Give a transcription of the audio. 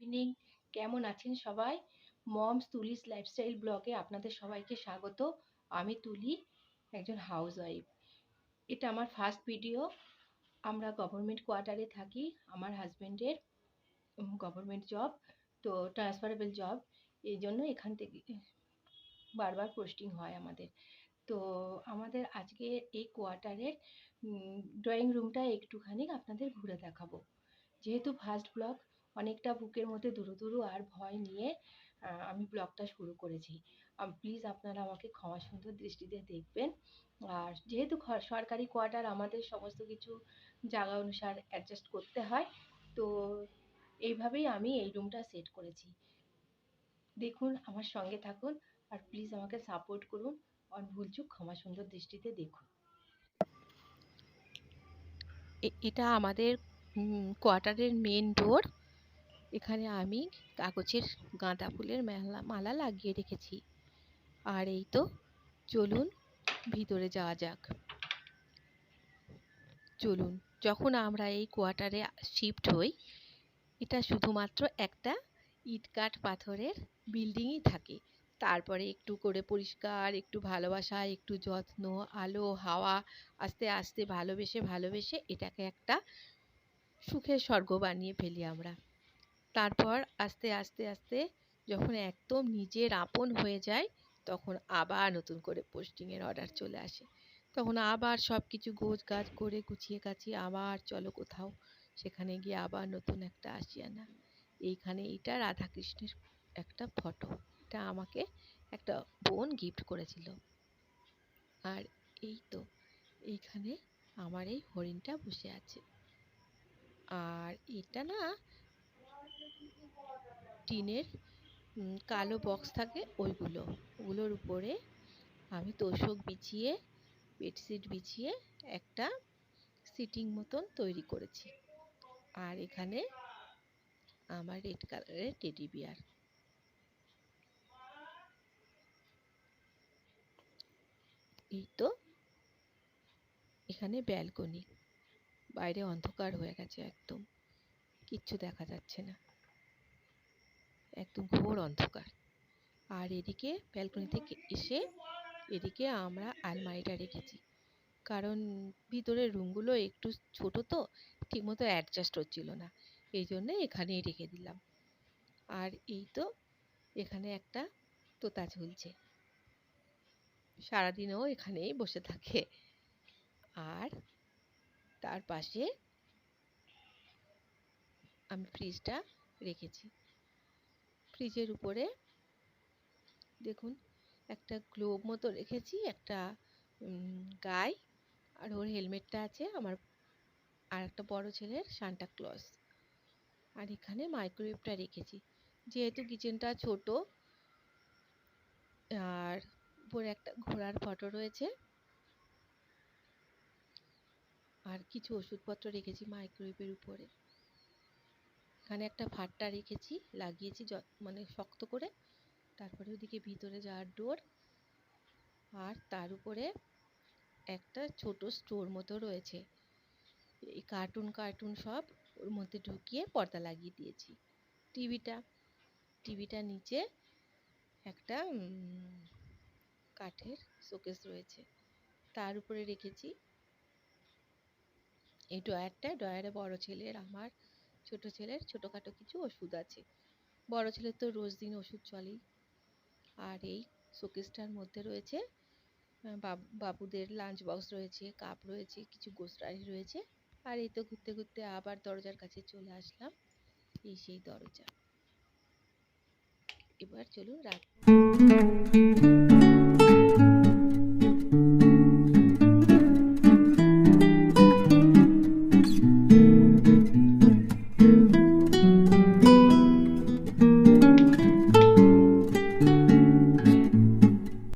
Evening, কেমন আছেন সবাই? মমস তুলিস লাইফস্টাইল ব্লগে আপনাদের সবাইকে স্বাগত। আমি তুলি, একজন হাউসওয়াইফ। এটা আমার ফার্স্ট ভিডিও। আমরা গভর্নমেন্ট কোয়ার্টারে থাকি। আমার হাজব্যান্ডের গভর্নমেন্ট জব, তো ট্রান্সফারেবল জব, এই জন্য এখান থেকে বারবার পোস্টিং হয় আমাদের। তো আমাদের আজকে এই কোয়ার্টারের ড্রয়িং রুমটা একটুখানি আপনাদের ঘুরে দেখাবো। যেহেতু ফার্স্ট ব্লগ, অনেকটা বুকের মধ্যে দুরু আর ভয় নিয়ে আমি ব্লগটা শুরু করেছি। প্লিজ আপনারা আমাকে ক্ষমা সুন্দর দৃষ্টিতে দেখবেন। আর যেহেতু সরকারি কোয়ার্টার, আমাদের সমস্ত কিছু জায়গা অনুসার অ্যাডজাস্ট করতে হয়, তো এইভাবেই আমি এই রুমটা সেট করেছি। দেখুন, আমার সঙ্গে থাকুন, আর প্লিজ আমাকে সাপোর্ট করুন। আর ভুলচুক ক্ষমা সুন্দর দৃষ্টিতে দেখুন। এটা আমাদের কোয়ার্টারের মেন ডোর। এখানে আমি কাগজের গাঁদা ফুলের মালা লাগিয়ে রেখেছি। আর এই তো, চলুন ভিতরে যাওয়া যাক। চলুন, যখন আমরা এই কোয়ার্টারে শিফট হই, এটা শুধুমাত্র একটা ইটকাঠ পাথরের বিল্ডিংই থাকে। তারপরে একটু করে পরিষ্কার, একটু ভালোবাসা, একটু যত্ন, আলো, হাওয়া, আস্তে আস্তে ভালোবেসে এটাকে একটা সুখের স্বর্গ বানিয়ে ফেলি আমরা। তারপর আস্তে আস্তে যখন একদম নিজের আপন হয়ে যায়, তখন আবার নতুন করে পোস্টিংয়ের অর্ডার চলে আসে। তখন আবার সব কিছু গোছগাছ করে গুছিয়ে গাছিয়ে আবার চলো কোথাও, সেখানে গিয়ে আবার নতুন একটা আশিয়ানা। এইখানে এটা রাধাকৃষ্ণের একটা ফটো, এটা আমাকে একটা বোন গিফট করেছিল। আর এই তো, এইখানে আমার এই হরিণটা বসে আছে। আর এটা না, টিনের কালো বক্স থাকে, ওগুলোর উপরে আমি তোশক বিছিয়ে, বেডশিট বিছিয়ে একটা সিটিং মতন তৈরি করেছি। আর এখানে আমার রেড কালারের টেডি বিয়ার। এই তো, এখানে ব্যালকনি। বাইরে অন্ধকার হয়ে গেছে, একদম কিচ্ছু দেখা যাচ্ছে না, একদম ঘোর অন্ধকার। আর এদিকে ব্যালকনি থেকে এসে এদিকে আমরা আলমারিটা রেখেছি, কারণ ভিতরের রুমগুলো একটু ছোট, তো ঠিকমতো অ্যাডজাস্ট হচ্ছিল না, এই জন্য এখানেই রেখে দিলাম। আর এই তো, এখানে একটা তোতা ঝুলছে, সারাদিনও এখানেই বসে থাকে। আর তার পাশে আমি ফ্রিজটা রেখেছি। ফ্রিজের উপরে দেখুন, একটা গ্লোব মতো রেখেছি, একটা গাই, আর ওর হেলমেটটা আছে আমার, আর একটা বড় ছেলের সান্টা ক্লজ। আর এখানে মাইক্রোওয়েভটা রেখেছি, যেহেতু কিচেনটা ছোট। আর উপরে একটা ঘোড়ার ফটো রয়েছে, আর কিছু ওষুধপত্র রেখেছি মাইক্রোওয়েভের উপরে। এখানে একটা ফাট্টা রেখেছি, লাগিয়েছি মানে শক্ত করে। তারপরে ওদিকে ভিতরে যাওয়ার ডোর, আর তার উপরে একটা ছোট স্টোর মতো রয়েছে। এই কার্টুন সব ওর মধ্যে ঢুকিয়ে পর্দা লাগিয়ে দিয়েছি। টিভিটা নিচে একটা কাঠের শোকেস রয়েছে, তার উপরে রেখেছি এই ড্রয়ারে বড় ছেলের, আমার, ছোট ছেলের ছোটখাটো কিছু ওষুধ আছে। বড় ছেলের তো রোজ দিন ওষুধ চলেই। আর এই শোকেসটার মধ্যে রয়েছে বাবুদের লাঞ্চ বক্স রয়েছে, কাপ রয়েছে, কিছু গ্রোসারি রয়েছে। আর এই তো ঘুরতে ঘুরতে আবার দরজার কাছে চলে আসলাম। এই সেই দরজা। এবার চলুন রাত।